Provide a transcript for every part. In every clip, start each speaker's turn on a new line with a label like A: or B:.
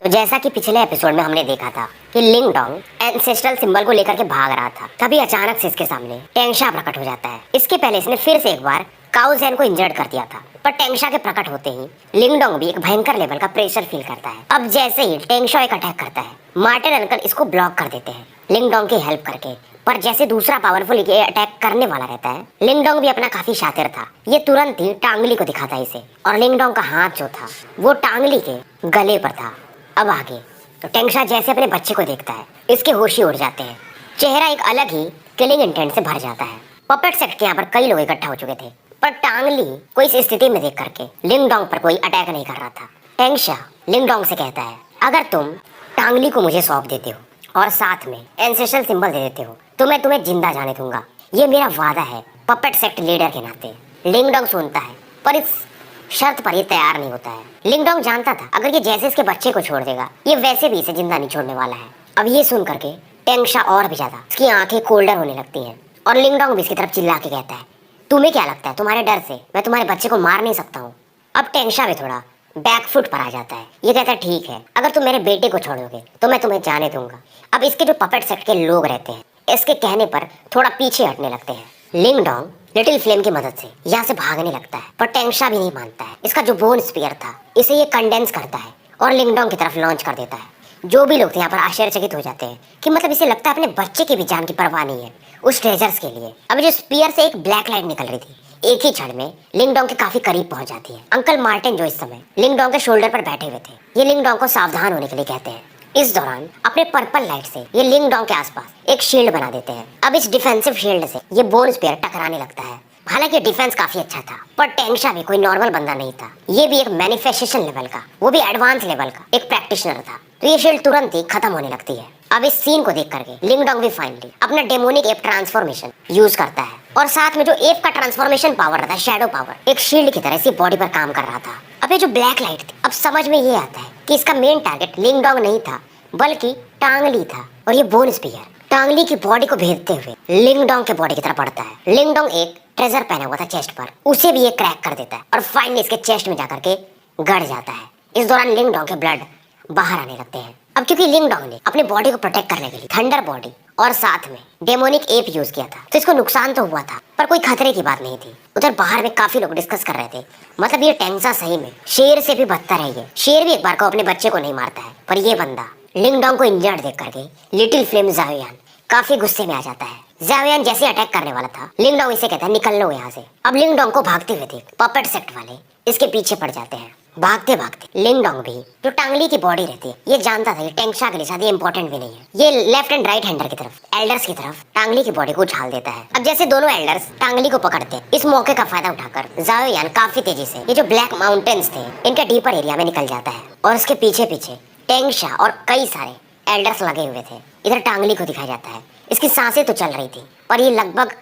A: तो जैसा कि पिछले एपिसोड में हमने देखा था कि लिंग डोंग एंसेस्ट्रल सिंबल को लेकर के भाग रहा था, तभी अचानक से इसके सामने टेंगशा प्रकट हो जाता है। इसके पहले इसने फिर से एक बार काओ ज़ेन को इंजर्ड कर दिया था, पर टेंगशा के प्रकट होते ही लिंग डोंग भी एक भयंकर लेवल का प्रेशर फील करता है। अब जैसे ही टेंगशा एक अटैक करता है, मार्टिन अंकल इसको ब्लॉक कर देते हैं लिंग डोंग की हेल्प करके। पर जैसे दूसरा पावरफुल ये अटैक करने वाला रहता है, लिंग डोंग भी अपना काफी शातिर था। ये तुरंत ही टांगली को दिखाता है इसे, और लिंग डोंग का हाथ जो था वो टांगली के गले पर था। अब आगे तो टेंगशा जैसे अपने बच्चे को देखता है, इसके होश ही उड़ जाते हैं। चेहरा एक अलग ही किलिंग इंटेंट से भर जाता है। पपेट सेक्ट के यहाँ पर कई लोग इकट्ठा हो चुके थे, पर टांगली को इस स्थिति में देख करके लिंग डोंग पर कोई अटैक नहीं कर रहा था। टेंगशा लिंग डोंग से कहता है, अगर तुम टांगली को मुझे सौंप देते हो और साथ में एंसेस्ट्रल सिंबल दे देते हो तो मैं तुम्हें जिंदा जाने दूंगा। ये मेरा वादा है पपेट सेक्ट लीडर के नाते। लिंग डोंग सुनता है, पर इस शर्त पर ये तैयार नहीं होता है। लिंग डोंग जानता था अगर ये जैसे इसके बच्चे को छोड़ देगा, ये वैसे भी इसे जिंदा नहीं छोड़ने वाला है। अब ये सुन करके टेंगशा और भी ज्यादा इसकी आंखें कोल्डर होने लगती हैं, और लिंग डोंग भी इसकी तरफ चिल्ला के कहता है, तुम्हें क्या लगता है तुम्हारे डर से मैं तुम्हारे बच्चे को मार नहीं सकता हूँ। अब टेंगशा भी थोड़ा बैकफुट पर आ जाता है। ये कहता है, ठीक है, अगर तुम मेरे बेटे को छोड़ोगे तो मैं तुम्हें जाने दूंगा। अब इसके जो पपेट सेक्ट के लोग रहते हैं, इसके कहने पर थोड़ा पीछे हटने लगते हैं। लिंग डोंग लिटिल फ्लेम की मदद से यहाँ से भागने लगता है, पर टेंगशा भी नहीं मानता है। इसका जो बोन स्पीयर था इसे ये कंडेंस करता है और लिंग डोंग की तरफ लॉन्च कर देता है। जो भी लोग थे यहाँ पर आश्चर्यचकित हो जाते हैं कि मतलब इसे लगता है अपने बच्चे की भी जान की परवाह नहीं है उस ट्रेजर्स के लिए। अब जो स्पीयर से एक ब्लैक लाइट निकल रही थी, एक ही क्षण में लिंग डोंग के काफी करीब पहुंच जाती है। अंकल मार्टिन जो इस समय लिंग डोंग के शोल्डर पर बैठे हुए थे, ये लिंग डोंग को सावधान होने के लिए कहते हैं। इस दौरान अपने पर्पल लाइट से ये लिंग डोंग के आसपास एक शील्ड बना देते हैं। अब इस डिफेंसिव शील्ड से ये बोन स्पीयर टकराने लगता है। हालांकि डिफेंस काफी अच्छा था, पर टेंगशा भी कोई नॉर्मल बंदा नहीं था। ये भी एक मैनिफेस्टेशन लेवल का, वो भी एडवांस लेवल का एक प्रैक्टिशनर था। तो ये शील्ड तुरंत ही खत्म होने लगती है। अब इस सीन को देख करके लिंग डोंग भी फाइनली अपना डेमोनिक एप ट्रांसफॉर्मेशन यूज करता है, और साथ में जो एप का ट्रांसफॉर्मेशन पावर रहता है, शैडो पावर, एक शील्ड की तरह इसी बॉडी पर काम कर रहा था। अब ये जो ब्लैक लाइट थी, अब समझ में ये आता है कि इसका मेन टारगेट लिंग डोंग नहीं था, बल्कि टांगली था। और ये बोन स्पीयर टांगली की बॉडी को भेदते हुए लिंग डोंग के बॉडी की तरफ बढ़ता है। लिंग डोंग एक ट्रेजर पहना हुआ था चेस्ट पर, उसे भी ये क्रैक कर देता है और फाइनली इसके चेस्ट में जाकर के गड़ जाता है। इस दौरान लिंग डोंग के ब्लड बाहर आने लगते हैं। अब क्योंकि लिंग डोंग ने अपने बॉडी को प्रोटेक्ट करने के लिए थंडर बॉडी और साथ में डेमोनिक एप यूज किया था, तो इसको नुकसान तो हुआ था, पर कोई खतरे की बात नहीं थी। उधर बाहर में काफी लोग डिस्कस कर रहे थे, मतलब ये टेंगशा सही में शेर से भी बदतर है। ये शेर भी एक बार को अपने बच्चे को नहीं मारता है, पर ये बंदा लिंग डोंग को इंजर्ड देख करके लिटिल फ्लेम ज़ाओयान काफी गुस्से में आ जाता है। ज़ाओयान जैसे अटैक करने वाला था, लिंग डोंग इसे कहता है, निकल लो यहाँ से। अब लिंग डोंग को भागते हुए देख पपेट सेक्ट वाले इसके पीछे पड़ जाते हैं। भागते भागते लिंग डोंग भी जो टांगली की बॉडी रहती है, ये जानता था कि टेंगशा के लिए शायद इम्पोर्टेंट भी नहीं है। ये लेफ्ट एंड राइट हैंडर की तरफ, एल्डर्स की तरफ टांगली की बॉडी को उछाल देता है। अब जैसे दोनों एल्डर्स टांगली को पकड़ते हैं, इस मौके का फायदा उठाकर ज़ाओयान काफी तेजी से ये जो ब्लैक माउंटेन्स थे इनके डीपर एरिया में निकल जाता है, और उसके पीछे पीछे टेंगशा और कई सारे एल्डर्स लगे हुए थे। इधर टांगली को दिखाया जाता है, इसकी सांसें तो चल रही थी, पर ये लगभग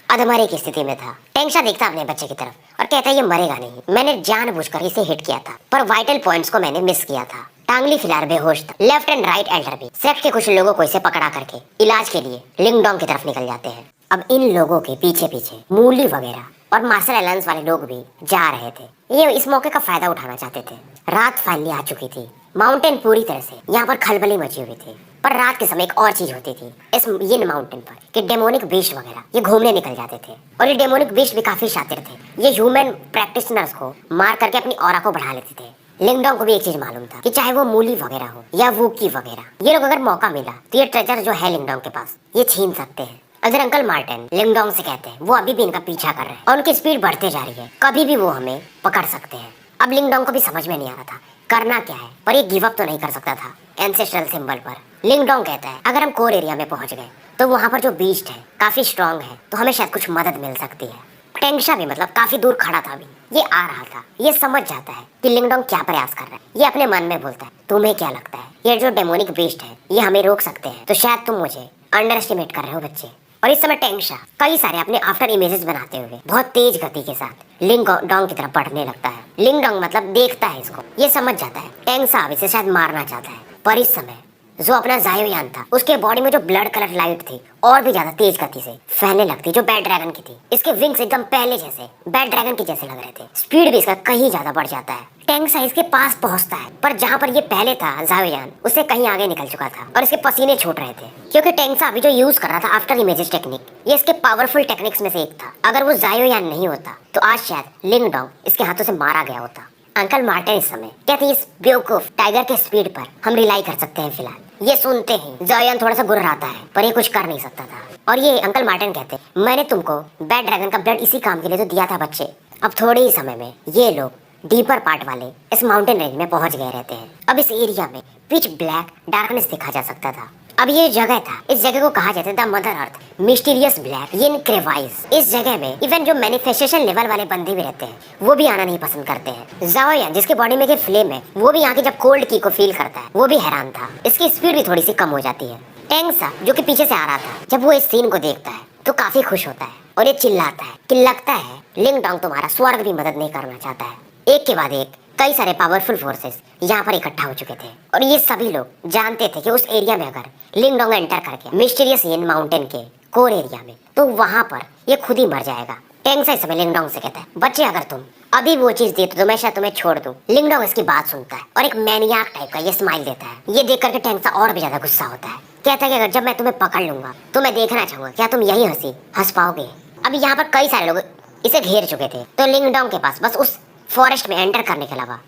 A: अधमरे की स्थिति में था। टेंगशा देखता अपने बच्चे की तरफ और कहता है, ये मरेगा नहीं, मैंने जानबूझकर इसे हिट किया था, पर वाइटल पॉइंट्स को मैंने मिस किया था। टांगली फिलहाल बेहोश था। लेफ्ट एंड राइट एल्डर भी सेक्ट के कुछ लोगों को इसे पकड़ा करके इलाज के लिए लिंग डोंग की तरफ निकल जाते हैं। अब इन लोगों के पीछे पीछे मूली वगैरह और मार्शल अलायंस वाले लोग भी जा रहे थे। ये इस मौके का फायदा उठाना चाहते थे। रात फाइनली आ चुकी थी, माउंटेन पूरी तरह से यहाँ पर खलबली मची हुई थी। पर रात के समय एक और चीज होती थी इस ये माउंटेन पर कि डेमोनिक बीस्ट वगैरह ये घूमने निकल जाते थे, और ये डेमोनिक बीस्ट भी काफी शातिर थे। ये ह्यूमन प्रैक्टिशनर्स को मार करके अपनी ऑरा को बढ़ा लेते थे। लिंग डोंग को भी एक चीज मालूम था कि चाहे वो मूली वगैरह हो या वूकी वगैरह, ये लोग अगर मौका मिला तो ये ट्रेजर जो है लिंग डोंग के पास ये छीन सकते हैं। अगर अंकल मार्टिन लिंग डोंग से कहते हैं वो अभी भी इनका पीछा कर रहे हैं और उनकी स्पीड बढ़ते जा रही है, कभी भी वो हमें पकड़ सकते हैं। अब लिंग डोंग को भी समझ में नहीं आ रहा था करना क्या है, पर ये गिव अप तो नहीं कर सकता था एंसेस्ट्रल सिंबल पर। लिंग डोंग कहता है, अगर हम कोर एरिया में पहुंच गए तो वहां पर जो बीस्ट है काफी स्ट्रांग है, तो हमें शायद कुछ मदद मिल सकती है। टेंगशा भी मतलब काफी दूर खड़ा था, अभी ये आ रहा था। ये समझ जाता है कि लिंग डोंग क्या प्रयास कर रहा है। ये अपने मन में बोलता है, तुम्हें क्या लगता है ये जो डेमोनिक बीस्ट है ये हमें रोक सकते हैं? तो शायद तुम मुझे अंडर एस्टिमेट कर रहे हो बच्चे। और इस समय टेंगशा कई सारे अपने आफ्टर इमेजेस बनाते हुए बहुत तेज गति के साथ लिंग डोंग की तरफ बढ़ने लगता है। लिंग डोंग मतलब देखता है इसको, ये समझ जाता है टेंगशा अब इसे शायद मारना चाहता है, पर इस समय जो अपना जायोयान था, उसके बॉडी में जो ब्लड कलर लाइट थी और भी ज्यादा तेज गति से फैलने लगती, जो बैड ड्रैगन की थी। इसके विंग्स एकदम पहले जैसे बैड ड्रैगन के जैसे लग रहे थे। स्पीड भी इसका कहीं ज्यादा बढ़ जाता है। टैंक साइज के पास पहुंचता है, पर जहां पर ये पहले था जायोयान, उससे कहीं आगे निकल चुका था और इसके पसीने छूट रहे थे, क्योंकि टैंक्सा अभी जो यूज कर रहा था आफ्टर इमेजेस टेक्निक, ये इसके पावरफुल टेक्निक्स में से एक था। अगर वो जायोयान नहीं होता तो आज शायद लिंग डोंग इसके हाथों से मारा गया होता। अंकल मार्टिन इस समय कहते इस बेवकूफ टाइगर के स्पीड पर हम रिलाई कर सकते हैं फिलहाल। ये सुनते ही जायोयान थोड़ा सा गुर्राता है, पर ये कुछ कर नहीं सकता था। और ये अंकल मार्टिन कहते, मैंने तुमको बैड ड्रैगन का ब्लड इसी काम के लिए तो दिया था बच्चे। अब थोड़े ही समय में ये लोग डीपर पार्ट वाले इस माउंटेन रेंज में पहुंच गए रहते हैं। अब इस एरिया में पिच ब्लैक डार्कनेस देखा जा सकता था। अब ये जगह था, इस जगह को कहा जाता है the mother earth, mysterious black in crevice. इस जगह में इवन जो मैनिफेस्टेशन लेवल वाले बंदे भी रहते हैं, वो भी आना नहीं पसंद करते हैं। जाओयान जिसके बॉडी में फ्लेम है, वो भी यहाँ की जब कोल्ड की को फील करता है, वो भी हैरान था। इसकी स्पीड भी थोड़ी सी कम हो जाती है। टैंक्सा जो कि पीछे से आ रहा था, जब वो इस सीन को देखता है तो काफी खुश होता है और ये चिल्लाता है कि लगता है लिंग डोंग तुम्हारा स्वर्ग भी मदद नहीं करना चाहता है। एक के बाद एक कई सारे पावरफुल फोर्सेस यहाँ पर इकट्ठा हो चुके थे और ये सभी लोग जानते थे कि उस एरिया में अगर लिंग डोंग एंटर करके मिस्टीरियस इन माउंटेन के कोर एरिया में, तो वहां पर ये खुद ही मर जाएगा। टैंक्सा इस समय लिंग डोंग से कहता है, बच्चे अगर तुम अभी वो चीज दे तो मैं शायद तुम्हें छोड़ दूं। लिंग डोंग इसकी बात सुनता है और एक मैनियाक टाइप का ये स्माइल देता है। ये देख करके टैंक्सा और भी ज्यादा गुस्सा होता है। कहता है कि अगर जब मैं तुम्हें पकड़ लूंगा तो मैं देखना चाहूंगा क्या तुम यही हंस पाओगे। अभी यहाँ पर कई सारे लोग इसे घेर चुके थे, तो लिंग डोंग के पास बस उस फॉरेस्ट में एंटर करने के अलावा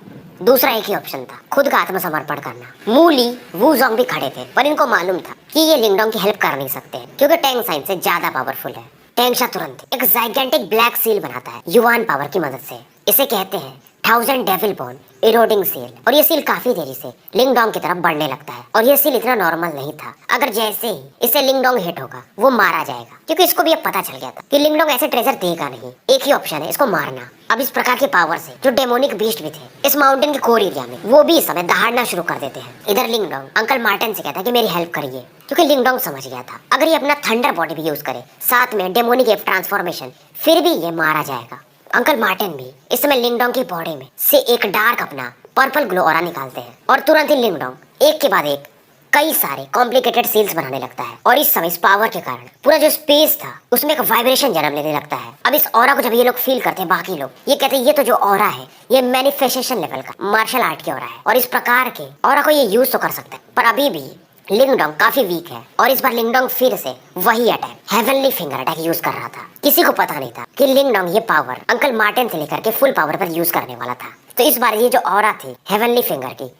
A: दूसरा एक ही ऑप्शन था, खुद का आत्मसमर्पण करना। मूली वूजोंग भी खड़े थे, पर इनको मालूम था कि ये लिंग डोंग की हेल्प कर नहीं सकते, क्योंकि टैंक्सा इनसे ज्यादा पावरफुल है। टैंक्सा तुरंत एक जाइगेंटिक ब्लैक सील बनाता है युवान पावर की मदद से। इसे कहते हैं 1000 डेविल बोन इरोडिंग सील, और ये सील काफी देरी से लिंग डोंग की तरफ बढ़ने लगता है। और ये सील इतना नॉर्मल नहीं था, अगर जैसे ही इसे लिंग डोंग हिट होगा वो मारा जाएगा, क्योंकि इसको भी अब पता चल गया था कि लिंग डोंग ऐसे ट्रेजर देगा नहीं, एक ही ऑप्शन है इसको मारना। अब इस प्रकार के पावर से जो डेमोनिक बीस्ट भी थे इस माउंटेन के कोर एरिया में, वो भी इस समय दहाड़ना शुरू कर देते हैं। इधर लिंग डोंग अंकल मार्टिन से कहता है कि मेरी हेल्प करिए, क्योंकि लिंग डोंग समझ गया था अगर ये अपना थंडर बॉडी भी यूज करे साथ में डेमोनिक एफ ट्रांसफॉर्मेशन, फिर भी ये मारा जाएगा। अंकल मार्टिन भी इस समय लिंग डोंग की बॉडी में से एक डार्क अपना पर्पल ग्लो ऑरा निकालते हैं और तुरंत ही लिंग डोंग एक के बाद एक कई सारे कॉम्प्लिकेटेड सील्स बनाने लगता है। और इस समय इस पावर के कारण पूरा जो स्पेस था उसमें एक वाइब्रेशन जन्म लेने लगता है। अब इस ऑरा को जब ये लोग फील करते हैं, बाकी लोग ये कहते हैं ये तो जो ऑरा है ये मैनिफेस्टेशन लेवल का मार्शल आर्ट की ऑरा है, और इस प्रकार के ऑरा को ये यूज तो कर सकता है, पर अभी भी लिंग डोंग काफी वीक है। और इस बार लिंग डोंग फिर से वही attack heavenly finger attack use कर रहा था। किसी को पता नहीं था कि लिंग डोंग ये पावर अंकल मार्टिन से लेकर के फुल पावर पर यूज करने वाला था। तो इस बार ये जो ऑरा थी हेवनली फिंगर की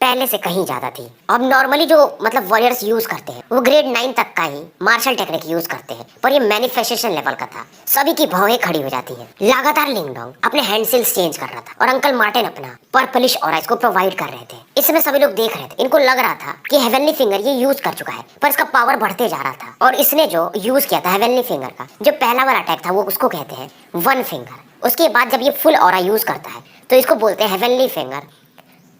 A: पहले से कहीं ज्यादा थी। अब नॉर्मली जो मतलब वॉरियर्स यूज करते हैं वो ग्रेड 9 तक का ही मार्शल टेक्निक यूज करते हैं, पर ये मैनिफेस्टेशन लेवल का था। सभी की भौहें खड़ी हो जाती है। लगातार लिंग डोंग अपने हैंड सील्स चेंज कर रहा था और अंकल मार्टिन अपना पर्पलिश ऑरा इसको प्रोवाइड कर रहे थे। इसमें सभी लोग देख रहे थे, इनको लग रहा था कि हेवनली फिंगर ये यूज कर चुका है, पर इसका पावर बढ़ते जा रहा था। और इसने जो यूज किया था हेवनली फिंगर का जो पहला वाला अटैक था, वो उसको कहते हैं वन फिंगर। उसके बाद जब ये फुल ऑरा यूज करता है तो इसको बोलते हैं heavenly finger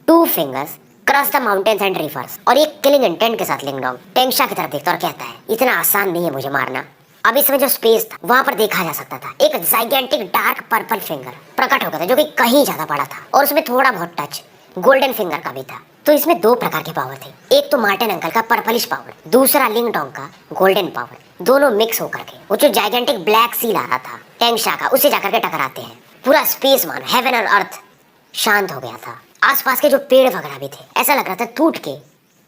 A: two fingers cross the mountains and reverse. और एक किलिंग इंटेंट के साथ लिंग डोंग टैंक्सा की तरफ देखता और कहता है इतना आसान नहीं है मुझे मारना। अब इसमें जो स्पेस था वहां पर देखा जा सकता था एक जाइगेंटिक डार्क पर्पल फिंगर प्रकट हो गया था, जो कि कहीं ज्यादा बड़ा था और उसमें थोड़ा बहुत टच गोल्डन फिंगर का भी था। तो इसमें दो प्रकार के पावर थे, एक तो मार्टिन अंकल का पर्पलिश पावर, दूसरा लिंग डोंग का गोल्डन पावर। दोनों मिक्स होकर के वो जो जाइगेंटिक ब्लैक सील आ रहा था टैंक्सा का, उसे जाकर के टकराते हैं। पूरा स्पेस मान हेवन और अर्थ शांत हो गया था। आसपास के जो पेड़ वगैरह भी थे ऐसा लग रहा था टूट के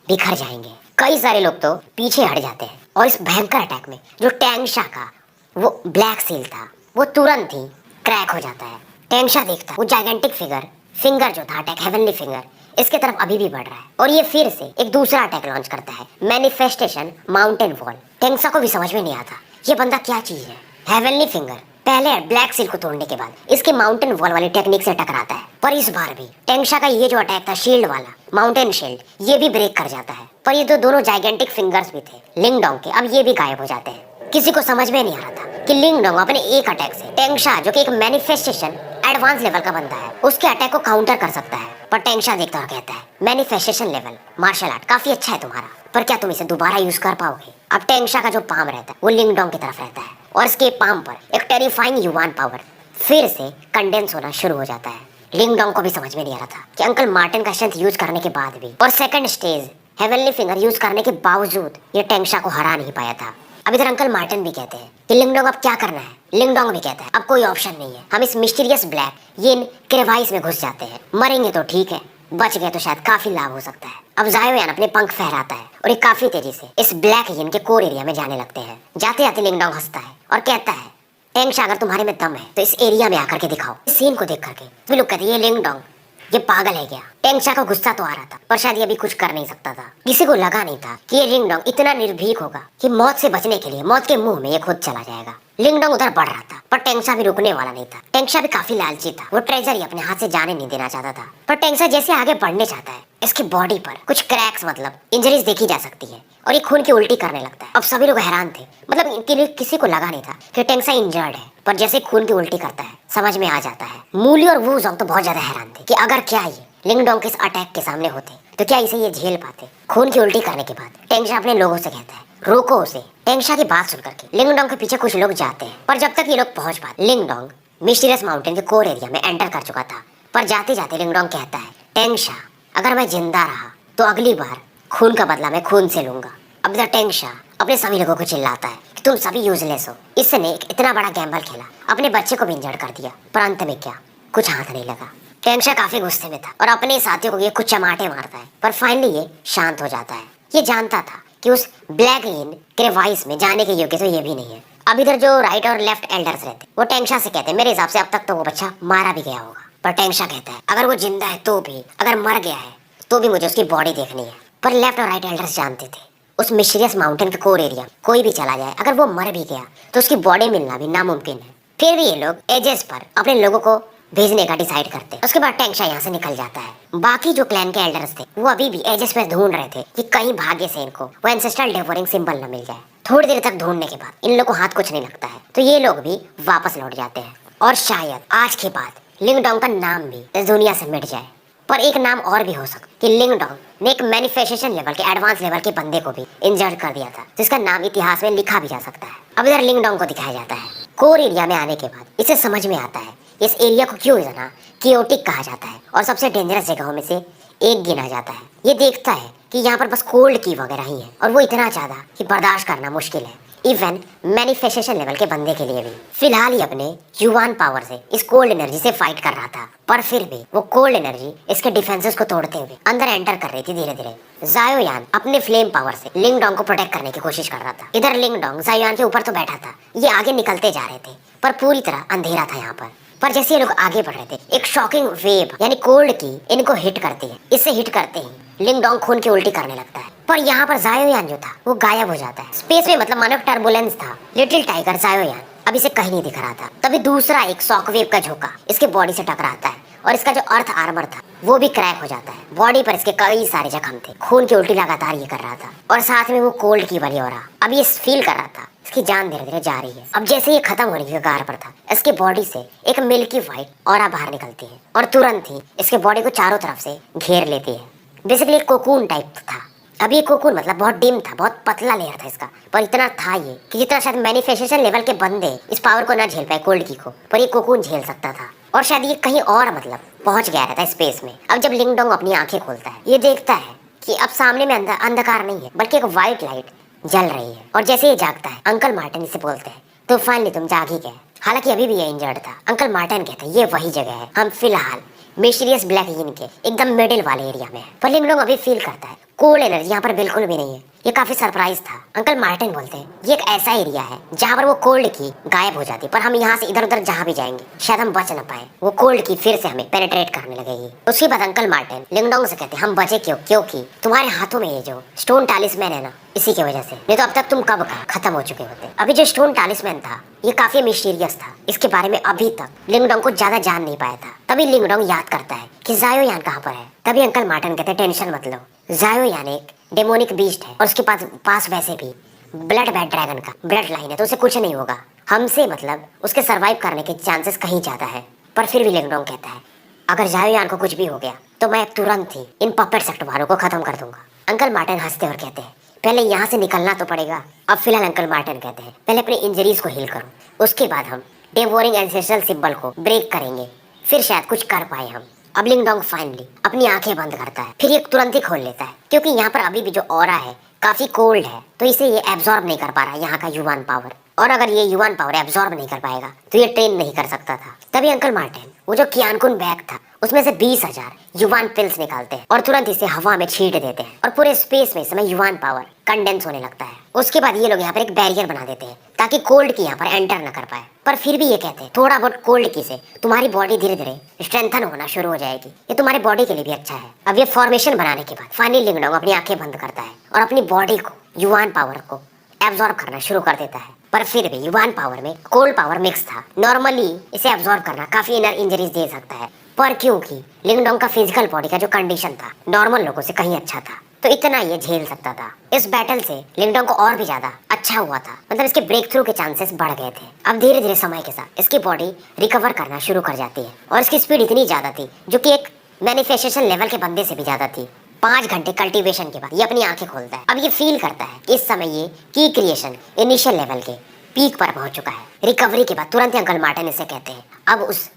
A: बिखर जाएंगे। कई सारे लोग तो पीछे हट जाते हैं और इस भयंकर अटैक में जो टैंक्सा का वो ब्लैक सील था वो तुरंत ही क्रैक हो जाता है। टैंक्सा देखता है वो जाइगेंटिक फिंगर जो था अटैक हेवनली फिंगर इसके तरफ अभी भी बढ़ रहा है, और ये फिर से एक दूसरा अटैक लॉन्च करता है मैनिफेस्टेशन माउंटेन वॉल। टैंक्सा को भी समझ में नहीं आता ये बंदा क्या चीज है। हेवनली फिंगर पहले ब्लैक सील को तोड़ने के बाद इसके माउंटेन वॉल वाली टेक्निक से टकराता है, पर इस बार भी टैंक्सा का ये जो अटैक था शील्ड वाला माउंटेन शील्ड, ये भी ब्रेक कर जाता है। पर ये तो दोनों जाइगेंटिक फिंगर्स भी थे लिंग डोंग के, अब ये भी गायब हो जाते हैं। किसी को समझ में नहीं आ रहा था कि लिंग डोंग अपने एक अटैक से टैंक्सा जो कि एक मैनिफेस्टेशन एडवांस लेवल का बंदा है उसके अटैक को काउंटर कर सकता है। पर टैंक्सा देखता और कहता है मैनिफेस्टेशन लेवल मार्शल आर्ट काफी अच्छा है तुम्हारा, पर क्या तुम इसे दोबारा यूज कर पाओगे। अब टैंक्सा का जो पाम रहता है वो लिंग डोंग की तरफ रहता है और इसके पाम पर एक टेरिफाइंग युवान पावर फिर से कंडेंस होना शुरू हो जाता है। लिंग डोंग को भी समझ में नहीं आ रहा था कि अंकल मार्टिन का स्ट्रेंथ यूज करने के बाद भी और second stage heavenly finger use करने के बावजूद ये टेंगशा को हरा नहीं पाया था। अब इधर अंकल मार्टिन भी कहते हैं कि लिंगडोंग अब क्या करना है। लिंगडोंग भी कहता है अब कोई ऑप्शन नहीं है, हम इस मिस्टीरियस ब्लैक यिन क्रेवाइस में घुस जाते हैं। मरेंगे तो ठीक है, बच गए तो शायद काफी लाभ हो सकता है। अब जायोयान अपने पंख फहराता है और ये काफी तेजी से इस ब्लैक यिन के कोर एरिया में जाने लगते हैं। जाते जाते लिंगडोंग हंसता है और कहता है टेंगशा अगर तुम्हारे में दम है तो इस एरिया में आकर के दिखाओ। इस सीन को देख करके सभी लोग कहते हैं ये लिंगडोंग ये पागल है क्या। टेंगशा को गुस्सा तो आ रहा था पर शायद ये भी कुछ कर नहीं सकता था। किसी को लगा नहीं था कि ये लिंगडोंग इतना निर्भीक होगा कि मौत से बचने के लिए मौत के मुंह में ये खुद चला जाएगा। लिंगडोंग उधर बढ़ रहा था पर टेंगशा भी रुकने वाला नहीं था। टेंगशा भी काफी लालची था, वो ट्रेजर ही अपने हाथ से जाने नहीं देना चाहता था। पर टेंगशा जैसे आगे बढ़ने चाहता है इसकी बॉडी पर कुछ क्रैक्स मतलब इंजरीज देखी जा सकती है और ये खून की उल्टी करने लगता है। अब सभी लोग हैरान थे, मतलब किसी को लगा नहीं था कि टेंगशा इंजर्ड है, पर जैसे खून की उल्टी करता है समझ में आ जाता है। मूली और वू जोंग तो बहुत ज्यादा हैरान थे कि अगर क्या ये लिंगडोंग के इस अटैक के सामने होते तो क्या इसे ये झेल पाते। खून की उल्टी करने के बाद टेंगशा अपने लोगों से कहता है रोको उसे। टेंगशा की बात सुनकर के लिंगडोंग के पीछे कुछ लोग जाते हैं, पर जब तक ये लोग पहुंच पाते लिंगडोंग मिस्टीरियस माउंटेन के कोर एरिया में एंटर कर चुका था। पर जाते जाते लिंगडोंग कहता है टेंगशा अगर मैं जिंदा रहा तो अगली बार खून का बदला मैं खून से लूंगा। अब इधर टेंगशा अपने सभी लोगों को चिल्लाता है कि तुम सभी यूजलेस हो। इसने एक इतना बड़ा गैम्बल खेला, अपने बच्चे को भी इंजर्ड कर दिया, पर अंत में क्या कुछ हाथ नहीं लगा। टेंगशा काफी गुस्से में था और अपने साथियों को ये कुछ चमाटे मारता है, पर फाइनली ये शांत हो जाता है। ये जानता था कि उस ब्लैक यिन क्रेवाइस में जाने के योग्य तो ये भी नहीं है। अब इधर जो राइट और लेफ्ट एल्डर्स रहते वो टेंगशा से कहते हैं मेरे हिसाब से अब तक तो वो बच्चा मारा भी गया होगा। पर टेंगशा कहता है अगर वो जिंदा है तो भी, अगर मर गया है तो भी मुझे उसकी बॉडी देखनी है। पर लेफ्ट और राइट एल्डर्स जानते थे उस मिस्टीरियस माउंटेन के कोर एरिया कोई भी चला जाए अगर वो मर भी गया तो उसकी बॉडी मिलना भी नामुमकिन है। फिर भी ये लोग एजेस पर अपने लोगों को भेजने का डिसाइड करते हैं। उसके बाद टेंगशा यहाँ से निकल जाता है। बाकी जो क्लैन के एल्डर्स थे वो अभी भी एजेस पे ढूंढ रहे थे कि कहीं भाग्य से इनको वो एंसेस्ट्रल डेवोरिंग सिंबल न मिल जाए। थोड़ी देर तक ढूंढने के बाद इन लोग को हाथ कुछ नहीं लगता है तो ये लोग भी वापस लौट जाते हैं और शायद आज के बाद लिंगडोंग का नाम भी इस दुनिया से मिट जाए। पर एक नाम और भी हो सकता कि लिंगडोंग ने एक मैनिफेस्टेशन लेवल के एडवांस लेवल के बंदे को भी इंजर्ड कर दिया था जिसका नाम इतिहास में लिखा भी जा सकता है। अब इधर लिंगडोंग को दिखाया जाता है कोर एरिया में आने के बाद इसे समझ में आता है इस एरिया को क्यों इतना कियोटिक कहा जाता है और सबसे डेंजरस जगहों में से एक गिना जाता है। ये देखता है कि यहाँ पर बस कोल्ड की वगैरह ही है और वो इतना ज्यादा कि बर्दाश्त करना मुश्किल है, इवन मैनिफेस्टेशन लेवल के बंदे के लिए भी। फिलहाल ही अपने युवान पावर से इस कोल्ड एनर्जी से फाइट कर रहा था, पर फिर भी वो कोल्ड एनर्जी इसके डिफेंसेस को तोड़ते हुए अंदर एंटर कर रही थी धीरे धीरे। जायोयान अपने फ्लेम पावर से लिंगडोंग को प्रोटेक्ट करने की कोशिश कर रहा था। इधर लिंगडोंग जायोयान के ऊपर तो बैठा था, ये आगे निकलते जा रहे थे पर पूरी तरह अंधेरा था यहाँ पर जैसे ये लोग आगे बढ़ रहे थे एक शॉकिंग वेव यानी कोल्ड की इनको हिट करती है। इससे हिट करते ही लिंगडोंग खून की उल्टी करने लगता है, पर यहाँ पर जायोयान जो था वो गायब हो जाता है। स्पेस में मतलब मानो टर्बुलेंस था। लिटिल टाइगर जायोयान अब इसे कहीं नहीं दिख रहा था। तभी दूसरा एक शॉकवेव का झोंका इसके बॉडी से टकराता है और इसका जो अर्थ आर्मर था वो भी क्रैक हो जाता है। बॉडी पर इसके कई सारे जख्म थे, खून की उल्टी लगातार ये कर रहा था और साथ में वो कोल्ड की वाली ऑरा अब ये फील कर रहा था इसकी जान धीरे धीरे जा रही है। अब जैसे ये खत्म होने की कगार पर था इसके बॉडी से एक मिल्की व्हाइट ऑरा बाहर निकलती है और तुरंत ही इसके बॉडी को चारों तरफ से घेर लेती है। बेसिकली एक कोकून टाइप था। अब ये कोकून मतलब बहुत डिम था, बहुत पतला लेयर था इसका, पर इतना था ये कि जितना शायद मैनिफेस्टेशन लेवल के बंदे इस पावर को ना झेल पाए कोल्ड की को, पर ये कोकून झेल सकता था और शायद ये कहीं और मतलब पहुंच गया रहता है स्पेस में। अब जब लिंगडोंग अपनी आंखें खोलता है ये देखता है कि अब सामने में अंधकार नहीं है बल्कि एक व्हाइट लाइट जल रही है और जैसे ये जागता है अंकल मार्टिन इसे बोलते हैं तो फाइनली तुम जाग ही गए। हालांकि अभी भी ये इंजर्ड था। अंकल मार्टिन कहते हैं ये वही जगह है, हम फिलहाल मिस्टीरियस ब्लैक यिन के एकदम मिडिल वाले एरिया में है। पर लिंगडोंग अभी फील करता है कोल्ड एनर्जी यहाँ पर बिल्कुल भी नहीं है। ये काफी सरप्राइज था। अंकल मार्टिन बोलते हैं ये एक ऐसा एरिया है जहाँ पर वो कोल्ड की गायब हो जाती, पर हम यहाँ से इधर उधर जहाँ भी जाएंगे शायद हम बच न पाए, वो कोल्ड की फिर से हमें पेनिट्रेट करने लगेगी। उसके बाद अंकल मार्टिन लिंगडोंग से कहते हैं हम बचे क्यों, क्योंकि तुम्हारे हाथों में ये जो स्टोन टालिस्मैन है ना इसी की वजह से, नहीं तो अब तक तुम कब का खत्म हो चुके होते। अभी जो स्टोन टालिस्मैन था ये काफी मिस्टीरियस था, इसके बारे में अभी तक लिंगडोंग को ज्यादा जान नहीं पाया था। तभी लिंगडोंग याद करता है कि जायोयान कहाँ पर है। तभी अंकल मार्टिन कहते हैं टेंशन मत लो, जायोयान एक डेमोनिक बीस्ट है और उसके पास वैसे भी ब्लड बैड ड्रैगन का ब्लड लाइन है तो उसे कुछ नहीं होगा, हमसे मतलब उसके सरवाइव करने के चांसेस कहीं ज्यादा है। पर फिर भी लिंगडोंग कहता है अगर जायोयान को कुछ भी हो गया तो मैं तुरंत ही इन पपेट सेक्ट वालों को खत्म कर दूंगा। अंकल मार्टिन हंसते और कहते हैं पहले यहाँ से निकलना तो पड़ेगा। अब फिलहाल अंकल मार्टिन कहते हैं पहले अपनी इंजरीज को हील करो, उसके बाद हम डेवोरिंग एंसेस्ट्रल सिंबल को ब्रेक करेंगे, फिर शायद कुछ कर पाए हम। अब लिंगडोंग फाइनली अपनी आंखें बंद करता है, फिर ये तुरंत ही खोल लेता है क्योंकि यहाँ पर अभी भी जो ऑरा है काफी कोल्ड है, तो इसे ये एब्जॉर्ब नहीं कर पा रहा है यहाँ का युवान पावर। और अगर ये युवान पावर एब्जॉर्ब नहीं कर पाएगा तो ये ट्रेन नहीं कर सकता था। तभी अंकल मार्टिन वो जो कियानकुन बैग था उसमें से 20,000 युवान पिल्स निकालते हैं और तुरंत इसे हवा में छींट देते हैं और पूरे स्पेस में समय युवान पावर कंडेंस होने लगता है। उसके बाद ये लोग यहाँ पर एक बैरियर बना देते हैं ताकि कोल्ड की यहाँ पर एंटर न कर पाए। पर फिर भी ये कहते हैं थोड़ा बहुत कोल्ड की से तुम्हारी बॉडी धीरे धीरे स्ट्रेंथन होना शुरू हो जाएगी, ये तुम्हारी बॉडी के लिए भी अच्छा है। अब ये फॉर्मेशन बनाने के बाद फाइनली लिंगडोंग अपनी आंखें बंद करता है और अपनी बॉडी को युवान पावर को एब्जॉर्ब करना शुरू कर देता है। पर फिर भी युवान पावर में कोल्ड पावर मिक्स था। नॉर्मली इसे एब्जॉर्ब करना काफी इनर इंजरीज दे सकता है, पर क्योंकि लिंगडोंग का फिजिकल बॉडी का जो कंडीशन था नॉर्मल लोगों से कहीं अच्छा था तो इतना ये झेल सकता था। इस बैटल से लिंगडोंग को और भी ज्यादा अच्छा हुआ था, मतलब इसके ब्रेक थ्रू के चांसेस बढ़ गए थे। अब धीरे धीरे समय के साथ इसकी बॉडी रिकवर करना शुरू कर जाती है और इसकी स्पीड इतनी ज्यादा थी जो कि एक मैनिफेस्टेशन लेवल के बंदे से भी ज्यादा थी। 5 घंटे कल्टीवेशन के बाद ये अपनी आंखें खोलता है। अब ये फील करता है कि इस समय ये की क्रिएशन इनिशियल लेवल के पीक पर पहुंच चुका है। रिकवरी के बाद तुरंत अंकल मार्टिन इसे कहते हैं अब उस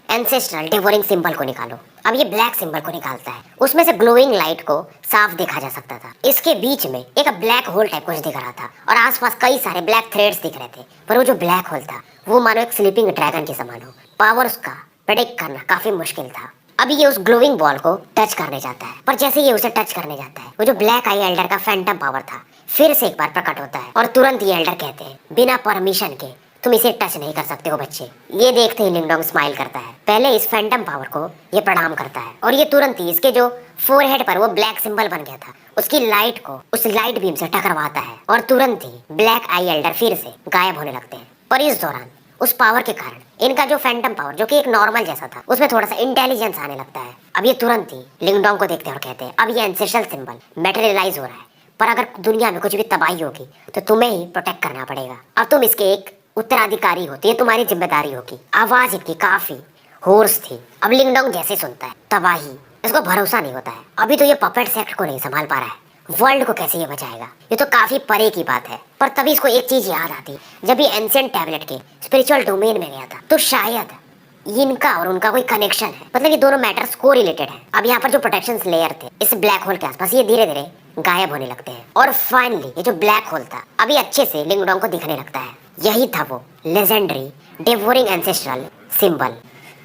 A: एंसेस्ट्रल डिवोरिंग सिंबल को निकालो। अब ये ब्लैक सिंबल को निकालता है, उसमें से ग्लोइंग लाइट को साफ देखा जा सकता था। इसके बीच में एक ब्लैक होल टाइप कुछ दिख रहा था और आसपास कई सारे ब्लैक थ्रेड्स दिख रहे थे, पर वो जो ब्लैक होल था वो मानो एक स्लीपिंग ड्रैगन के समान हो। पावर उसका प्रेडिक्ट करना काफी मुश्किल था। अब ये उस ग्लोइंग बॉल को टच करने जाता है, पर जैसे ये उसे टच करने जाता है वो जो ब्लैक आई एल्डर का फैंटम पावर था फिर से एक बार प्रकट होता है और तुरंत ये एल्डर कहते हैं बिना परमिशन के तुम इसे टच नहीं कर सकते हो बच्चे। ये देखते ही लिंगडोंग स्माइल करता है, पहले इस फैंटम पावर को ये प्रणाम करता है और ये तुरंत ही इसके जो फोरहेड पर वो ब्लैक सिंबल बन गया था उसकी लाइट को उस लाइट बीम से टकराता है और तुरंत ही ब्लैक आई एल्डर फिर से गायब होने लगते हैं। पर इस दौरान उस पावर के कारण इनका जो फैंटम पावर जो कि एक नॉर्मल जैसा था उसमें थोड़ा सा इंटेलिजेंस आने लगता है। अब ये तुरंत ही लिंगडोंग को देखते हैं और कहते हैं अब ये एंसेस्ट्रल सिंबल मैटेरियलाइज हो रहा है, पर अगर दुनिया में कुछ भी तबाही होगी तो तुम्हें ही प्रोटेक्ट करना पड़ेगा। अब तुम इसके एक उत्तराधिकारी हो तो ये तुम्हारी जिम्मेदारी होगी। आवाज इनकी काफी होर्स थी। अब लिंगडोंग जैसे सुनता है तबाही, इसको भरोसा नहीं होता है। अभी तो ये पपेट सेक्ट को नहीं संभाल पा रहा है, वर्ल्ड को कैसे ये बचाएगा, ये तो काफी परे की बात है। पर तभी इसको एक चीज याद आती, जब ये एंशिएंट टैबलेट के स्पिरिचुअल डोमेन में गया था तो शायद इनका और उनका कोई कनेक्शन है, मतलब ये दोनों मैटर्स को रिलेटेड है। अब यहाँ पर जो प्रोटेक्शन लेयर थे इस ब्लैक होल के आसपास ये धीरे धीरे गायब होने लगते हैं और फाइनली ये जो ब्लैक होल था अभी अच्छे से लिंगडोंग को दिखने लगता है। यही था वो लेजेंडरी डेवोरिंग एंसेस्ट्रल सिंबल।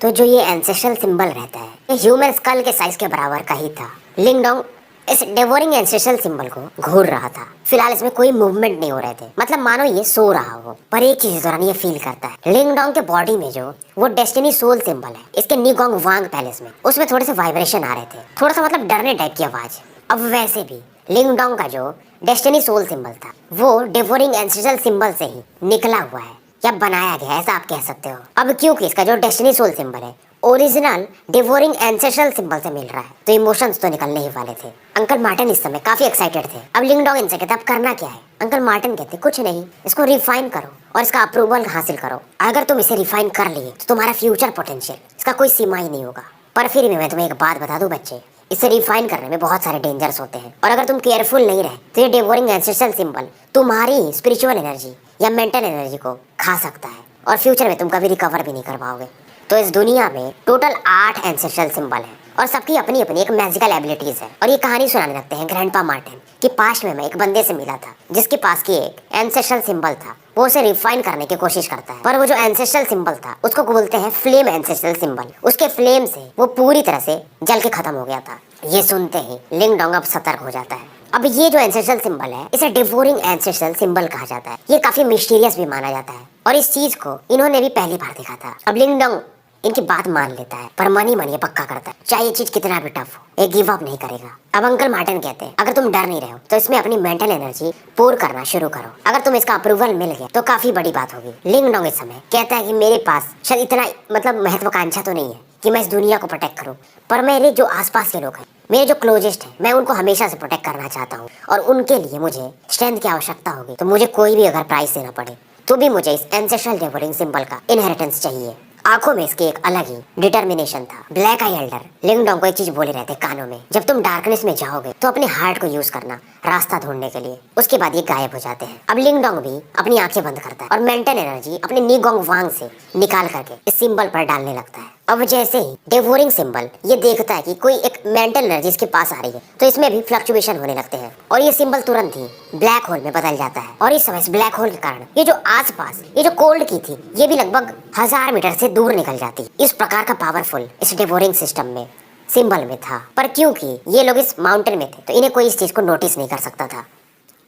A: तो जो ये एंसेस्ट्रल सिंबल रहता है ये ह्यूमन स्कल के साइज के बराबर का ही था। लिंगडोंग इस डेवोरिंग एंसेस्ट्रल सिंबल को घूर रहा था। फिलहाल इसमें कोई मूवमेंट नहीं हो रहे थे, मतलब मानो ये सो रहा हो। पर एक चीज दौरान ये फील करता है लिंगडोंग के बॉडी में जो वो डेस्टिनी सोल सिंबल है इसके निगोंग वांग पैलेस में उसमें थोड़े से वाइब्रेशन आ रहे थे, थोड़ा सा मतलब डरने टाइप की आवाज। अब वैसे भी लिंगडोंग का जो डेस्टिनी सोल सिंबल था वो डेवोरिंग एंसेस्ट्रल सिंबल से ही निकला हुआ है या बनाया गया, ऐसा आप कह सकते हो। अब क्योंकि इसका जो डेस्टिनी सोल सिंबल है ओरिजिनल डिवोरिंग एंसेस्ट्रल सिंबल से मिल रहा है तो इमोशंस तो निकलने ही वाले थे। अंकल मार्टिन इस समय काफी एक्साइटेड थे। अब लिंगडोंग इनसे कहते अब करना क्या है। अंकल मार्टिन कहते कुछ नहीं, इसको रिफाइन करो और इसका अप्रूवल हासिल करो। अगर तुम इसे रिफाइन कर लिए तो तुम्हारा फ्यूचर पोटेंशियल इसका कोई सीमा ही नहीं होगा। पर फिर भी मैं तुम्हें एक बात बता दूं बच्चे, इसे रिफाइन करने में बहुत सारे डेंजर्स होते हैं और अगर तुम केयरफुल नहीं रहे तो ये डेवोरिंग एंसेस्ट्रल सिंबल तुम्हारी स्पिरिचुअल एनर्जी या मेंटल एनर्जी को खा सकता है और फ्यूचर में तुम कभी रिकवर भी नहीं कर पाओगे। तो इस दुनिया में टोटल 8 एंसेस्ट्रल सिंबल हैं और सबकी अपनी अपनी एक मैजिकल एबिलिटीज है। और ये कहानी सुनाने लगते हैं ग्रैंडपा मार्टिन कि पास्ट में मैं एक बंदे से मिला था जिसके पास की एक एंसेस्ट्रल सिंबल था, वो उसे रिफाइन करने की कोशिश करता है। पर वो जो एंसेस्ट्रल सिंबल था उसको बोलते हैं फ्लेम एंसेस्ट्रल सिंबल, उसके फ्लेम से वो पूरी तरह से जल के खत्म हो गया था। ये सुनते ही लिंगडोंग अब सतर्क हो जाता है। अब ये जो एंसेस्ट्रल सिंबल है इसे डिवोरिंग एंसेस्ट्रल सिंबल कहा जाता है। ये काफी मिस्टीरियस भी माना जाता है और इस चीज को इन्होंने भी पहली बार देखा था। अब लिंगडोंग इनकी बात मान लेता है पर मन ही मन ये पक्का करता है चाहे ये चीज कितना भी टफ हो, ये गिव अप नहीं करेगा। अब अंकल मार्टिन कहते हैं अगर तुम डर नहीं रहे हो तो इसमें अपनी मेंटल एनर्जी पोर करना शुरू करो। अगर तुम इसका अप्रूवल मिल गया तो काफी बड़ी बात होगी। लिंगडोंग इस समय कहता है कि मेरे पास शायद इतना मतलब महत्वाकांक्षा तो नहीं है कि मैं इस दुनिया को प्रोटेक्ट करूं, पर मेरे जो आसपास के लोग हैं, मेरे जो क्लोजेस्ट हैं, मैं उनको हमेशा से प्रोटेक्ट करना चाहता हूं और उनके लिए मुझे स्ट्रेंथ की आवश्यकता होगी। तो मुझे कोई भी अगर प्राइस देना पड़े तो भी मुझे इस एंसेस्ट्रल डेवोरिंग सिंबल का इनहेरिटेंस चाहिए। आंखों में इसके एक अलग ही डिटर्मिनेशन था। ब्लैक आई एल्डर लिंगडोंग को एक चीज बोले रहते कानों में, जब तुम डार्कनेस में जाओगे तो अपने हार्ट को यूज करना रास्ता ढूंढने के लिए। उसके बाद ये गायब हो जाते हैं। अब लिंगडोंग भी अपनी आंखें बंद करता है और मेंटल एनर्जी अपने निगोंग वांग से निकाल करके इस सिंबल पर डालने लगता है। अब जैसे ही डेवोरिंग सिंबल ये देखता है कि कोई एक मेंटल एनर्जी इसके पास आ रही है, तो इसमें भी फ्लक्चुएशन होने लगते हैं और ये सिंबल तुरंत ही ब्लैक होल में बदल जाता है। और इस समय इस ब्लैक होल के कारण ये जो आसपास ये जो कोल्ड की थी, ये भी लगभग 1000 मीटर से दूर निकल जाती। इस प्रकार का पावरफुल इस डेवोरिंग सिस्टम में सिंबल में था, पर क्योंकि ये लोग इस माउंटेन में थे तो इन्हें कोई इस चीज को नोटिस नहीं कर सकता था।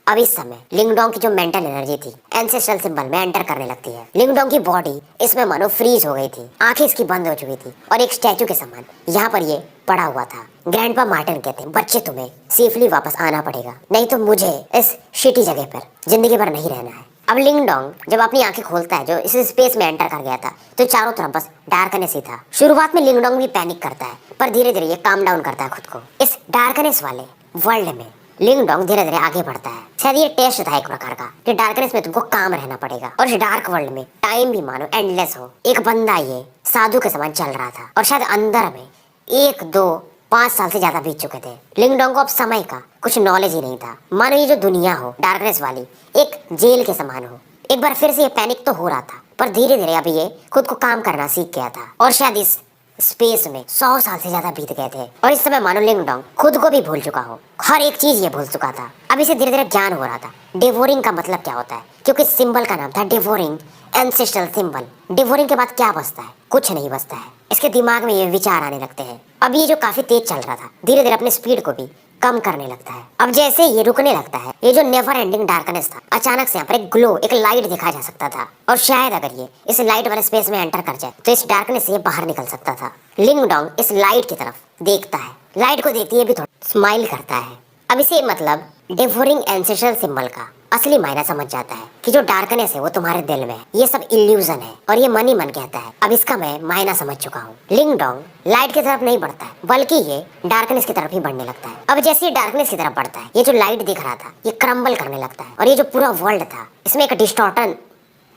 A: अब इस समय लिंगडोंग की जो मेंटल एनर्जी थी एंसेस्ट्रल सिंबल में एंटर करने लगती है। लिंगडोंग की बॉडी इसमें मानो फ्रीज हो गई थी, आंखें इसकी बंद हो चुकी थी और एक स्टैचू के समान यहाँ पर ये पड़ा हुआ था। ग्रैंडपा मार्टिन कहते हैं, बच्चे तुम्हें सेफली वापस आना पड़ेगा, नहीं तो मुझे इस शिटी जगह पर जिंदगी भर नहीं रहना है। अब लिंगडोंग जब अपनी आंखें खोलता है, जो इस स्पेस में एंटर कर गया था, तो चारों तरफ बस डार्कनेस ही था। शुरुआत में लिंगडोंग भी पैनिक करता है, पर धीरे धीरे ये काम डाउन करता है खुद को। इस डार्कनेस वाले वर्ल्ड में लिंगडोंग धीरे धीरे आगे बढ़ता है। शायद ये टेस्ट था एक प्रकार का कि डार्कनेस में तुमको काम रहना पड़ेगा और इस डार्क वर्ल्ड में टाइम भी मानो एंडलेस हो। एक बंदा ये साधु के समान चल रहा था और शायद अंदर में 1, 2, 5 साल से ज्यादा बीत चुके थे। लिंगडोंग को अब समय का कुछ नॉलेज ही नहीं था, मानो ये जो दुनिया हो डार्कनेस वाली एक जेल के समान हो। एक बार फिर से ये पैनिक तो हो रहा था, पर धीरे धीरे अभी ये खुद को काम करना सीख गया था और शायद इस स्पेस में 100 साल से ज्यादा बीत गए थे और इस समय मानो लिंगडोंग खुद को भी भूल चुका हो, हर एक चीज ये भूल चुका था। अब इसे धीरे धीरे ज्ञान हो रहा था डेवोरिंग का मतलब क्या होता है, क्योंकि सिंबल का नाम था डेवोरिंग एंसेस्ट्रल सिंबल। डेवोरिंग के बाद क्या बचता है? कुछ नहीं बचता है। इसके दिमाग में ये विचार आने लगते हैं। अब ये जो काफी तेज चल रहा था धीरे धीरे अपनी स्पीड को भी कम करने लगता है। अब जैसे ये रुकने लगता है, ये जो नेवर एंडिंग डार्कनेस था, अचानक से यहाँ पर एक ग्लो, एक लाइट दिखा जा सकता था और शायद अगर ये इस लाइट वाले स्पेस में एंटर कर जाए तो इस डार्कनेस से ये बाहर निकल सकता था। लिंगडोंग इस लाइट की तरफ देखता है, लाइट को देखते ही भी थोड़ा स्माइल करता है। अब इसे मतलब डेवोरिंग एंसेस्ट्रल सिंबल का असली मायना समझ जाता है कि जो डार्कनेस है वो तुम्हारे दिल में है, ये सब इल्यूजन है और ये मन ही मन कहता है। अब इसका मैं मायना समझ चुका हूँ। लिंगडोंग लाइट की तरफ नहीं बढ़ता है, बल्कि ये डार्कनेस की तरफ ही बढ़ने लगता है। अब जैसे ये डार्कनेस की तरफ बढ़ता है, ये जो लाइट दिख रहा था ये क्रम्बल करने लगता है और ये जो पूरा वर्ल्ड था इसमें एक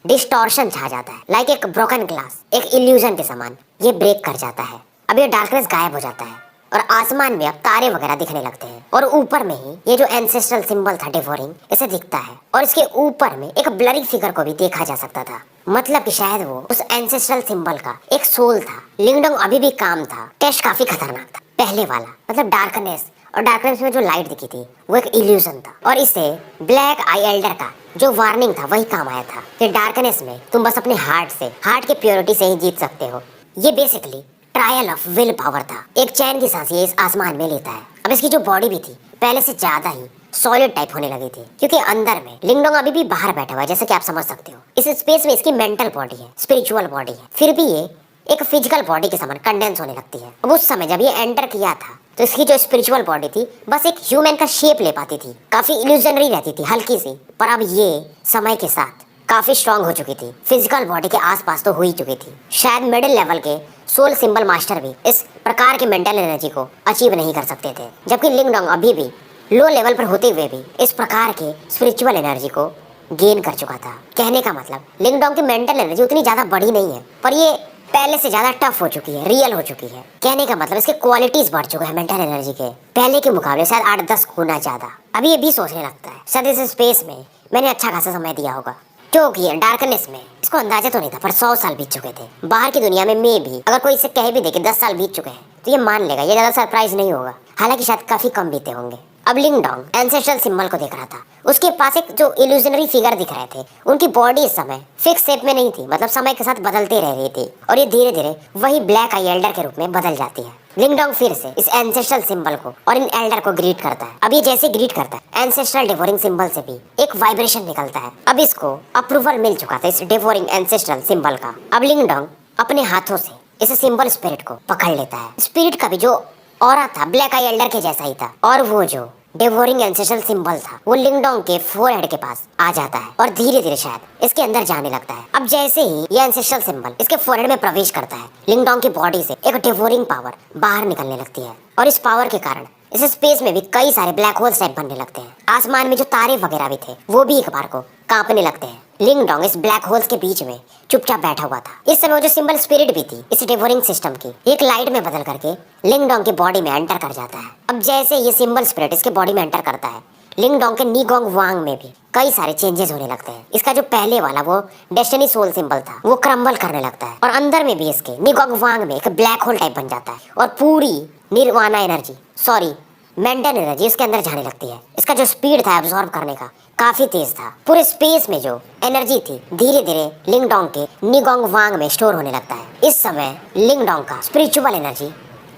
A: डिस्टॉर्शन छा जाता है। लाइक एक ब्रोकन ग्लास, एक इल्यूजन के समान ये ब्रेक कर जाता है। अब ये डार्कनेस गायब हो जाता है और आसमान में अब तारे वगैरह दिखने लगते हैं और ऊपर में ही ये जो एंसेस्ट्रल सिंबल था डेवोरिंग इसे दिखता है और इसके ऊपर में एक ब्लरी फिगर को भी देखा जा सकता था। मतलब कि शायद वो उस एंसेस्ट्रल सिंबल का एक सोल था। लिंगडोंग अभी भी काम था। टेस्ट काफी खतरनाक था, पहले वाला मतलब डार्कनेस, और डार्कनेस में जो लाइट दिखी थी वो एक इल्यूजन था और इससे ब्लैक आई एल्डर का जो वार्निंग था वही काम आया था कि डार्कनेस में तुम बस अपने हार्ट के प्योरिटी से ही जीत सकते हो। ये basically trial of will power था। एक चैन की सांस ये इस आसमान में लेता है। अब इसकी जो बॉडी भी थी पहले से ज्यादा ही सॉलिड टाइप होने लगी थी, क्योंकि अंदर में लिंगडोंग अभी भी बाहर बैठा हुआ है, जैसे कि आप समझ सकते हो। इस स्पेस में इसकी मेंटल बॉडी है, स्पिरिचुअल बॉडी है, फिर भी ये एक फिजिकल बॉडी के समान कंडेंस होने लगती है। अब उस समय जब ये एंटर किया था तो इसकी जो स्पिरिचुअल बॉडी थी बस एक ह्यूमन का शेप ले पाती थी, काफी इल्यूजनरी रहती थी, हल्की सी। पर अब ये समय के साथ काफी स्ट्रांग हो चुकी थी, फिजिकल बॉडी के आसपास तो हो ही चुकी थी। शायद मिडिल लेवल के सोल सिंबल मास्टर भी इस प्रकार के मेंटल एनर्जी को अचीव नहीं कर सकते थे, जबकि लिंगडोंग अभी भी लो लेवल पर होते हुए भी इस प्रकार के स्पिरिचुअल एनर्जी को गेन कर चुका था। कहने का मतलब लिंगडोंग की मेंटल एनर्जी उतनी ज्यादा बड़ी नहीं है, पर ये पहले से ज्यादा टफ हो चुकी है, रियल हो चुकी है। कहने का मतलब इसके क्वालिटीज बढ़ चुके हैं मेंटल एनर्जी के, पहले के मुकाबले शायद 8-10 गुना ज्यादा। अभी ये भी सोचने लगता है शायद इस स्पेस में मैंने अच्छा खासा समय दिया होगा, क्योंकि ये डार्कनेस में इसको अंदाजा तो नहीं था, पर 100 साल बीत चुके थे। बाहर की दुनिया में भी अगर कोई इसे कह भी दे कि 10 साल बीत चुके हैं तो ये मान लेगा, ये ज्यादा सरप्राइज नहीं होगा। हालांकि शायद काफी कम बीते होंगे। अब लिंगडोंग एंसेस्ट्रल सिंबल को देख रहा था, उसके पास एक जो इल्यूजनरी फिगर दिख रहे थे, उनकी बॉडी इस समय फिक्स शेप में नहीं थी, मतलब समय के साथ बदलते रह रही थी और ये धीरे धीरे वही ब्लैक आई एल्डर के रूप में बदल जाती है। लिंगडोंग फिर से इस एंसेस्ट्रल सिंबल को और इन एल्डर को ग्रीट करता है। अब ये जैसे ग्रीट करता है एंसेस्ट्रल डेवोरिंग सिंबल से भी एक वाइब्रेशन निकलता है। अब इसको अप्रूवल मिल चुका था इस डेवोरिंग एंसेस्ट्रल सिंबल का। अब लिंगडोंग अपने हाथों से इस सिंबल स्पिरिट को पकड़ लेता है। स्पिरिट का भी जो ऑरा था ब्लैक आई एल्डर के जैसा ही था और वो जो डेवोरिंग एंसेस्ट्रल सिंबल था वो लिंगडोंग के फोरहेड के पास आ जाता है और धीरे धीरे शायद इसके अंदर जाने लगता है। अब जैसे ही ये एंसेस्ट्रल सिंबल इसके फोरहेड में प्रवेश करता है, लिंगडोंग की बॉडी से एक डेवोरिंग पावर बाहर निकलने लगती है और इस पावर के कारण इस स्पेस में भी कई सारे ब्लैक होल्स टाइप बनने लगते हैं। आसमान में जो तारे वगैरह भी थे वो भी एक बार को कांपने लगते हैं। लिंगडोंग इस ब्लैक होल्स के बीच में चुपचाप बैठा हुआ था। इस समय जो सिंबल स्पिरिट भी थी इस डेवोरिंग सिस्टम की एक लाइट में बदल करके लिंगडोंग की बॉडी में एंटर कर जाता है। अब जैसे ये सिंबल स्पिरिट इसके बॉडी में एंटर करता है लिंग डोंग के नीगोंग वांग में भी कई सारे चेंजेस होने लगते हैं। इसका जो पहले वाला वो डेस्टिनी सोल सिंबल था वो क्रम्बल करने लगता है और अंदर में भी इसके नीगोंग वांग में एक ब्लैक होल टाइप बन जाता है और पूरी निर्वाणा एनर्जी मेंटल एनर्जी इसके अंदर जाने लगती है। इसका जो स्पीड था एब्जॉर्ब करने का काफी तेज था। पूरे स्पेस में जो एनर्जी थी धीरे धीरे लिंग डोंग के निगोंग वांग में स्टोर होने लगता है। इस समय लिंग डोंग का स्पिरिचुअल एनर्जी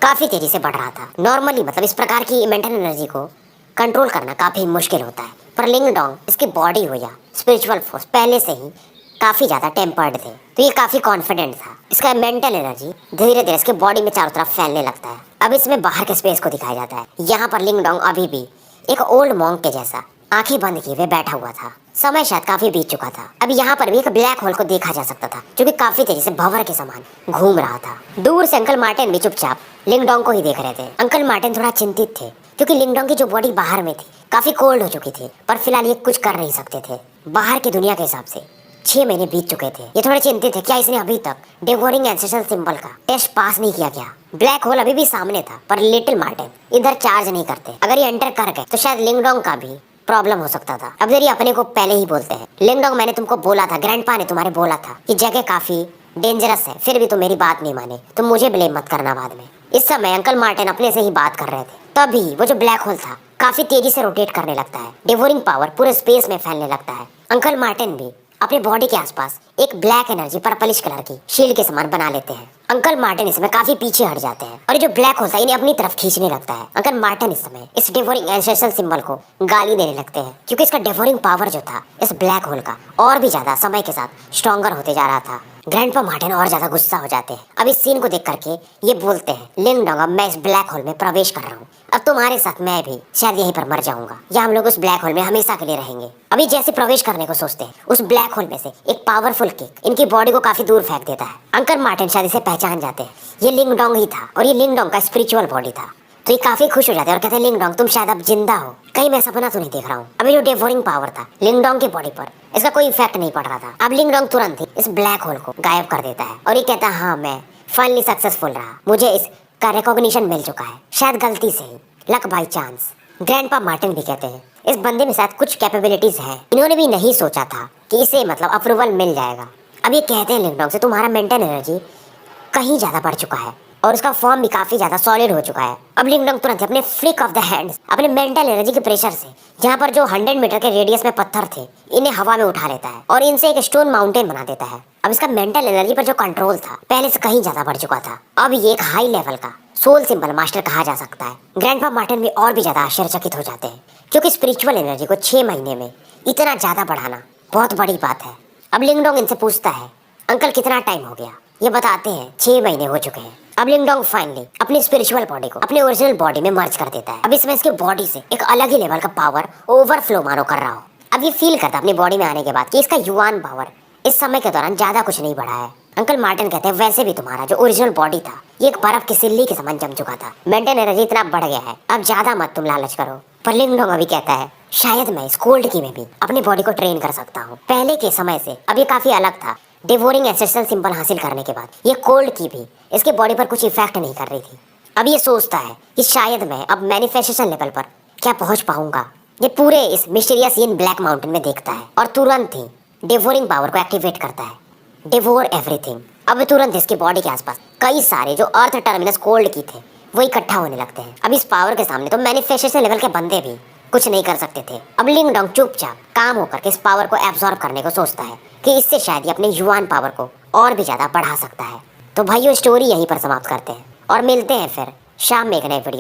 A: काफी तेजी से बढ़ रहा था। नॉर्मली मतलब इस प्रकार की मेंटल एनर्जी को कंट्रोल करना काफी मुश्किल होता है, पर लिंग डोंग इसकी बॉडी हो या स्पिरिचुअल फोर्स पहले से ही काफी ज्यादा टेम्पर्ड थे, तो ये काफी कॉन्फिडेंट था। इसका मेंटल एनर्जी धीरे धीरे इसके बॉडी में चारों तरफ फैलने लगता है। अब इसमें बाहर के स्पेस को दिखाया जाता है। यहाँ पर लिंग डोंग अभी भी एक ओल्ड मॉन्क के जैसा आंखें बंद किए हुए बैठा हुआ था। समय शायद काफी बीत चुका था। अब यहाँ पर भी एक ब्लैक होल को देखा जा सकता था जो कि काफी तेजी से भंवर के समान घूम रहा था। दूर से अंकल मार्टिन भी चुपचाप लिंग डोंग को ही देख रहे थे। अंकल मार्टिन थोड़ा चिंतित थे क्योंकि लिंग डोंग की जो बॉडी बाहर में थी काफी कोल्ड हो चुकी थी, पर फिलहाल ये कुछ कर नहीं सकते थे। बाहर की दुनिया के हिसाब से 6 महीने बीत चुके थे। ये थोड़े चिंतित थे क्या इसने अभी तक डेवोरिंग एंसेस्ट्रल सिंबल का टेस्ट पास नहीं किया गया। ब्लैक होल अभी भी सामने था, पर लिटिल मार्टिन इधर चार्ज नहीं करते। अगर ये एंटर कर गए तो शायद लिंग डोंग का भी प्रॉब्लम हो सकता था। अब ये अपने को पहले ही बोलते हैं, लिंग डोंग मैंने तुमको बोला था, ग्रैंडपा ने तुम्हारे बोला था कि जगह काफी डेंजरस है, फिर भी तुम मेरी बात नहीं माने, तुम मुझे ब्लेम मत करना बाद में। इस समय अंकल मार्टिन अपने से ही बात कर रहे थे, तभी वो जो ब्लैक होल था काफी तेजी से रोटेट करने लगता है। डिवोरिंग पावर पूरे स्पेस में फैलने लगता है। अंकल मार्टिन भी अपने बॉडी के आसपास एक ब्लैक एनर्जी पर्पलिश कलर की शील्ड के समान बना लेते हैं। अंकल मार्टिन इसमें काफी पीछे हट जाते हैं और ये जो ब्लैक होल था इन्हें अपनी तरफ खींचने लगता है। अंकल मार्टिन इस समय इस डिवोरिंग एंसेस्ट्रल सिंबल को गाली देने लगते हैं क्योंकि इसका डिवोरिंग पावर जो था इस ब्लैक होल का और भी ज्यादा समय के साथ स्ट्रॉन्गर होते जा रहा था। ग्रैंडपा मार्टिन और ज्यादा गुस्सा हो जाते हैं। अब इस सीन को देख करके ये बोलते हैं, लिंग डोंग अब मैं इस ब्लैक होल में प्रवेश कर रहा हूँ, अब तुम्हारे साथ मैं भी शायद यहीं पर मर जाऊंगा या हम लोग उस ब्लैक होल में हमेशा के लिए रहेंगे। अभी जैसे प्रवेश करने को सोचते हैं उस ब्लैक होल में से एक पावरफुल किक इनकी बॉडी को काफी दूर फेंक देता है। अंकल मार्टिन शायद इसे पहचान जाते हैं, ये लिंग डोंग ही था और ये लिंग डोंग का स्पिरिचुअल बॉडी था। तो ये काफी खुश हो जाते हैं और कहते हैं, लिंग डोंग तुम शायद अब जिंदा हो, कहीं मैं सपना तो नहीं देख रहा हूँ। अभी जो डेवोरिंग पावर था लिंग डोंग के बॉडी पर इसका कोई इफेक्ट नहीं पड़ रहा था। अब लिंग डोंग तुरंत ही इस ब्लैक होल को गायब कर देता है और ये कहता है, हाँ मैं फाइनली सक्सेसफुल रहा, मुझे इसका रिकॉग्निशन मिल चुका है, शायद गलती से ही, luck by chance. Grandpa Martin भी कहते हैं इस बंदे में शायद कुछ कैपेबिलिटीज है, इन्होंने भी नहीं सोचा था कि इसे मतलब अप्रूवल मिल जाएगा। अब ये कहते हैं लिंग डोंग से, तुम्हारा मेंटल एनर्जी कहीं ज्यादा बढ़ चुका है और उसका फॉर्म भी काफी ज्यादा सॉलिड हो चुका है। अब लिंग डोंग तुरंत अपने फ्लिक ऑफ द हैंड्स अपने मेंटल एनर्जी के प्रेशर से जहाँ पर जो 100 मीटर के रेडियस में पत्थर थे इन्हें हवा में उठा लेता है और इनसे एक स्टोन माउंटेन बना देता है। अब इसका मेंटल एनर्जी पर जो कंट्रोल था पहले से कहीं ज्यादा बढ़ चुका था। अब ये एक हाई लेवल का सोल सिंबल मास्टर कहा जा सकता है। ग्रैंडपा मार्टिन भी और भी ज्यादा आश्चर्यचकित हो जाते हैं क्योंकि स्पिरिचुअल एनर्जी को 6 महीने में इतना ज्यादा बढ़ाना बहुत बड़ी बात है। अब लिंग डोंग इनसे पूछता है, अंकल कितना टाइम हो गया? ये बताते हैं 6 महीने हो चुके हैं। अब लिंग डोंग फाइनली अपनी स्पिरिचुअल बॉडी को अपने ओरिजिनल बॉडी में मर्ज कर देता है। अब इसमें इसके बॉडी से एक अलग ही लेवल का पावर ओवरफ्लो मानो कर रहा हो। अब ये फील करता अपनी बॉडी में आने के बाद कि इसका युवान पावर इस समय के दौरान ज्यादा कुछ नहीं बढ़ा है। अंकल मार्टिन कहते हैं, वैसे भी तुम्हारा जो ओरिजिनल बॉडी था ये एक बर्फ की सिल्ली के समान जम चुका था, मेंटल एनर्जी इतना बढ़ गया है, अब ज्यादा मत तुम लालच करो। पर लिंग डोंग अभी कहता है, शायद मैं इस कोल्ड की में भी अपनी बॉडी को ट्रेन कर सकता हूँ। पहले के समय से अब ये काफी अलग था। डिवोरिंग एंसेस्ट्रल सिंबल हासिल करने के बाद ये कोल्ड की भी इसके बॉडी पर कुछ इफेक्ट नहीं कर रही थी। अब ये सोचता है कि शायद मैं अब मैनिफेस्टेशन लेवल पर क्या पहुंच पाऊंगा। ये पूरे इस मिस्टीरियस इन ब्लैक माउंटेन में देखता है और तुरंत ही डिवोरिंग पावर को एक्टिवेट करता है, डिवोर एवरीथिंग। अब तुरंत इसकी बॉडी के आसपास कई सारे जो अर्थ टर्मिनस कोल्ड की थे वो इकट्ठा होने लगते हैं। अब इस पावर के सामने तो मैनिफेस्टेशन लेवल के बंदे भी कुछ नहीं कर सकते थे। अब लिंग डोंग चुपचाप काम होकर के इस पावर को एब्जॉर्ब करने को सोचता है कि इससे शायद ये अपने युवान पावर को और भी ज्यादा बढ़ा सकता है। तो भाइयों स्टोरी यहीं पर समाप्त करते हैं और मिलते हैं फिर शाम में एक नए वीडियो।